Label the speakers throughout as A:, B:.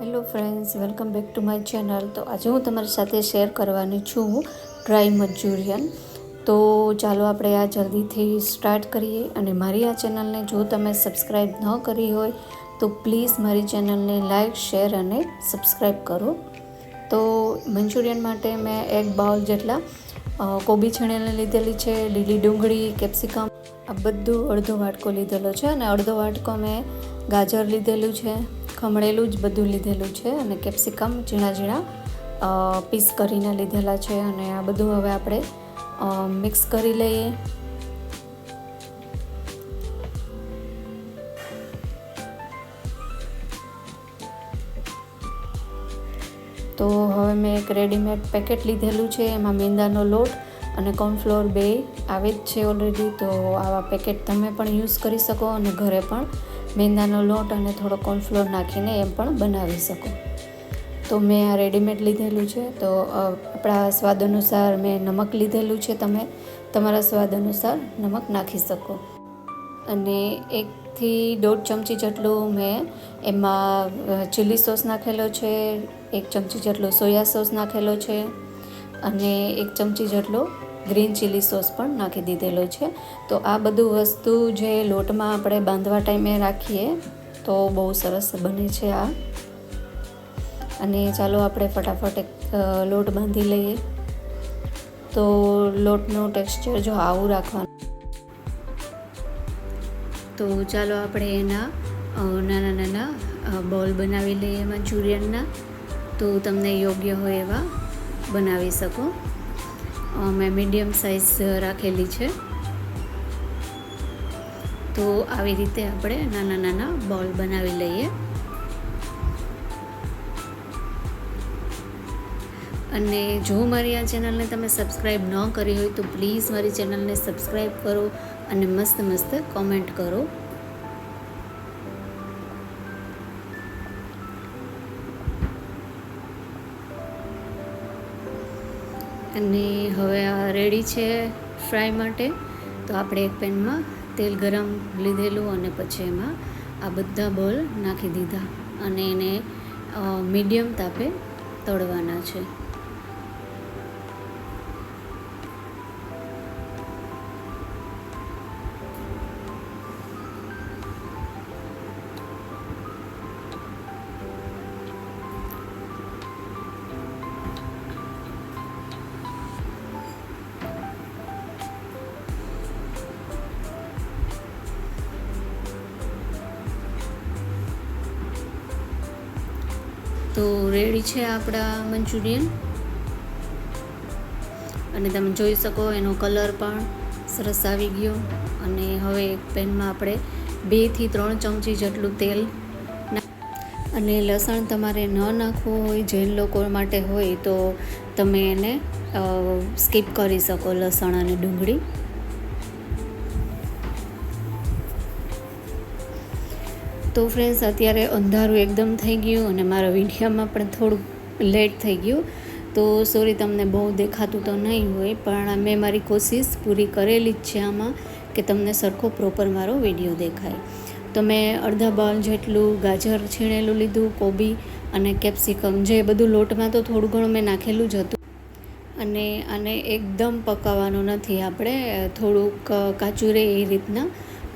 A: Hello friends, welcome back to my channel. તો આજે હું તમારી સાથે શેર કરવાની છું ડ્રાય મંચુરિયન. તો ચાલો આપણે આ જલ્દીથી સ્ટાર્ટ કરીએ. અને મારી આ ચેનલને જો તમે સબસ્ક્રાઈબ ન કરી હોય તો પ્લીઝ મારી ચેનલને લાઈક, શેર અને સબસ્ક્રાઈબ કરો. તો મંચુરિયન માટે મેં 1 બાઉલ જેટલા કોબી છીણેલી લીધેલી છે, લીલી ડુંગળી, કેપ્સિકમ, આ બધું અડધો વાટકો લીધેલો છે. અને અડધો વાટકો મેં ગાજર લીધેલું છે, ખમણેલું જ બધું લીધેલું છે. અને કેપ્સિકમ ઝીણા ઝીણા પીસ કરીને લીધેલા છે. અને આ બધું હવે આપણે મિક્સ કરી લઈએ. તો હવે મેં એક રેડીમેડ પેકેટ લીધેલું છે, એમાં મેંદાનો લોટ અને કોર્નફ્લોર બે આવે જ છે ઓલરેડી. તો આવા પેકેટ તમે પણ યુઝ કરી શકો અને ઘરે પણ મેંદાનો લોટ અને થોડો કોર્નફ્લોર નાખીને એમ પણ બનાવી શકો. તો મેં આ રેડીમેડ લીધેલું છે. તો આપણા સ્વાદ અનુસાર મેં નમક લીધેલું છે, તમે તમારા સ્વાદ અનુસાર નમક નાખી શકો. અને 1 થી 1.5 ચમચી જેટલું મેં એમાં ચીલી સોસ નાખેલો છે, 1 ચમચી જેટલો સોયા સોસ નાખેલો છે અને 1 ચમચી જેટલો ગ્રીન ચીલી સોસ પણ નાખી દીધેલો છે. તો આ બધું વસ્તુ જે લોટમાં આપણે બાંધવા ટાઈમે રાખીએ તો બહુ સરસ બને છે આ. અને ચાલો આપણે ફટાફટ એક લોટ બાંધી લઈએ. તો લોટનું ટેક્સચર જો આવું રાખવાનું. તો ચાલો આપણે એના નાના નાના બોલ બનાવી લઈએ મંચુરિયનના. તો તમને યોગ્ય હોય એવા બનાવી શકો. મેં મીડિયમ સાઇઝ રાખેલી છે. તો આવી રીતે આપણે નાના નાના બોલ બનાવી લઈએ. અને જો મારી આ ચેનલને તમે સબસ્ક્રાઈબ ન કરી હોય તો પ્લીઝ મારી ચેનલને સબસ્ક્રાઈબ કરો અને મસ્ત મસ્ત કોમેન્ટ કરો. અને હવે આ રેડી છે ફ્રાય માટે. તો આપણે એક પેનમાં તેલ ગરમ લીધેલું અને પછી એમાં આ બધા બોલ નાખી દીધા અને એને મીડિયમ તાપે તળવાના છે. તો રેડી છે આપણા મંચુરિયન. અને તમે જોઈ શકો એનો કલર પણ સરસ આવી ગયો. અને હવે એક પેનમાં આપણે 2 થી 3 ચમચી જેટલું તેલ. અને લસણ તમારે ન નાખવું હોય, જૈન લોકો માટે હોય તો તમે એને સ્કીપ કરી શકો, લસણ અને ડુંગળી. તો ફ્રેન્ડ્સ, અત્યારે અંધારું એકદમ થઈ ગયું અને મારા વિડીયોમાં પણ થોડુંક લેટ થઈ ગયું. તો સોરી, તમને બહુ દેખાતું તો નહીં હોય, પણ મેં મારી કોશિશ પૂરી કરેલી જ છે આમાં કે તમને સરખો પ્રોપર મારો વિડીયો દેખાય. તો મેં અડધા બાઉલ જેટલું ગાજર છીણેલું લીધું, કોબી અને કેપ્સિકમ, જે બધું લોટમાં તો થોડું ઘણું મેં નાખેલું જ હતું. અને આને એકદમ પકાવવાનું નથી, આપણે થોડુંક કાચું રહે એ રીતના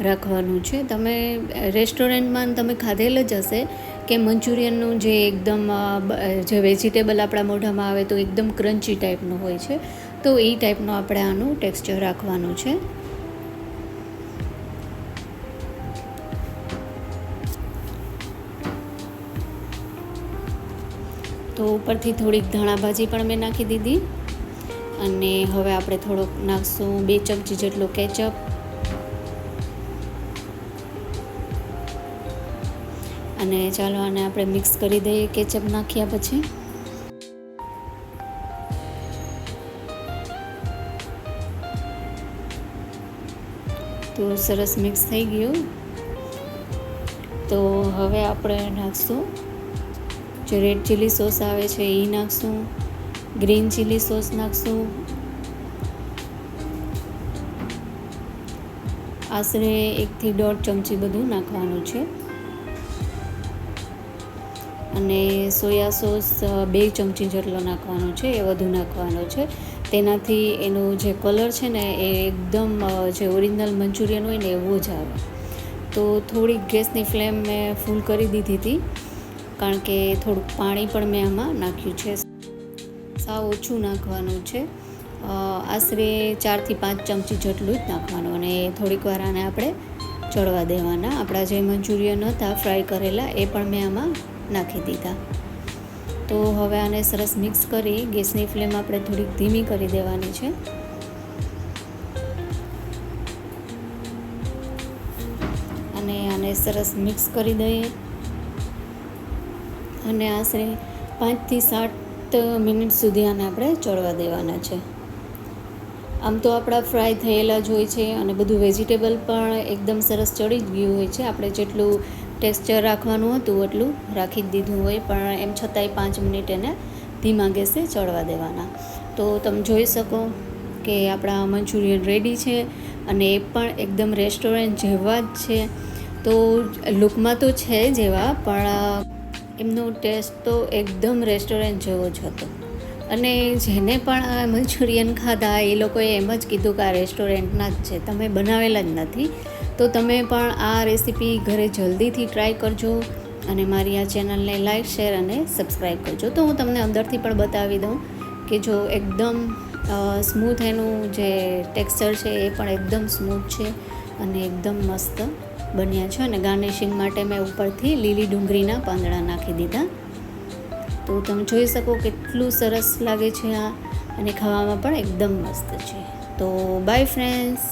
A: રાખવાનું છે. તમે રેસ્ટોરન્ટમાં તમે ખાધેલ જ હશે કે મંચુરિયનનું જે એકદમ જે વેજીટેબલ આપણા મોઢામાં આવે તો એકદમ ક્રન્ચી ટાઈપનું હોય છે. તો એ ટાઈપનું આપણે આનું ટેક્સચર રાખવાનું છે. તો ઉપરથી થોડીક ધાણા ભાજી પણ મેં નાખી દીધી. અને હવે આપણે થોડોક નાખશું 2 ચમચી જેટલો કેચઅપ. અને ચાલો આને આપણે મિક્સ કરી દઈએ કેચઅપ નાખ્યા પછી. તો સરસ મિક્સ થઈ ગયું. તો હવે આપણે નાખશું જે રેડ ચીલી સોસ આવે છે એ નાખશું, ગ્રીન ચીલી સોસ નાખશું, આશરે 1 થી 1.5 ચમચી બધું નાખવાનું છે. અને સોયા સોસ 2 ચમચી જેટલો નાખવાનો છે, એ વધુ નાખવાનો છે. તેનાથી એનો જે કલર છે ને એ એકદમ જે ઓરિજિનલ મંચુરિયન હોય ને એવો જ આવે. તો થોડીક ગેસની ફ્લેમ મેં ફૂલ કરી દીધી હતી, કારણ કે થોડુંક પાણી પણ મેં આમાં નાખ્યું છે. સાવ ઓછું નાખવાનું છે, આશરે 4 થી 5 ચમચી જેટલું જ નાખવાનું. અને થોડીક વાર આને આપણે ચડવા દેવાના. આપણા જે મંચુરિયન હતા ફ્રાય કરેલા એ પણ મેં આમાં નાખી દીધા. તો હવે આને સરસ મિક્સ કરી ગેસની ફ્લેમ આપણે થોડીક ધીમી કરી દેવાની છે. અને આને સરસ મિક્સ કરી દઈએ અને આશરે 5 થી 7 મિનિટ સુધી આને આપણે ચડવા દેવાના છે. આમ તો આપણા ફ્રાય થયેલા જ હોય છે અને બધું વેજીટેબલ પણ એકદમ સરસ ચડી જ ગયું હોય છે. આપણે જેટલું ટેક્સચર રાખવાનું હતું એટલું રાખી જ દીધું હોય, પણ એમ છતાંય 5 મિનિટ એને ધીમા ગેસે ચડવા દેવાના. તો તમે જોઈ શકો કે આપણા મંચુરિયન રેડી છે અને એ પણ એકદમ રેસ્ટોરન્ટ જેવા જ છે. તો લુકમાં તો છે જ એવા, પણ એમનો ટેસ્ટ તો એકદમ રેસ્ટોરન્ટ જેવો જ હતો. અને જેને પણ આ મંચુરિયન ખાધા એ લોકોએ એમ જ કીધું કે આ રેસ્ટોરન્ટના જ છે, તમે બનાવેલા જ નથી. તો તમે પણ આ રેસીપી ઘરે જલ્દીથી ટ્રાય કરજો અને મારી આ ચેનલને લાઇક, શેર અને સબસ્ક્રાઈબ કરજો. તો હું તમને અંદરથી પણ બતાવી દઉં કે જો એકદમ સ્મૂથ એનું જે ટેક્સચર છે એ પણ એકદમ સ્મૂથ છે અને એકદમ મસ્ત બન્યા છે. અને ગાર્નિશિંગ માટે મેં ઉપરથી લીલી ડુંગળીના પાંદડા નાખી દીધા. તો તમે જોઈ શકો કેટલું સરસ લાગે છે આ, અને ખાવામાં પણ એકદમ મસ્ત છે. તો બાય ફ્રેન્ડ્સ.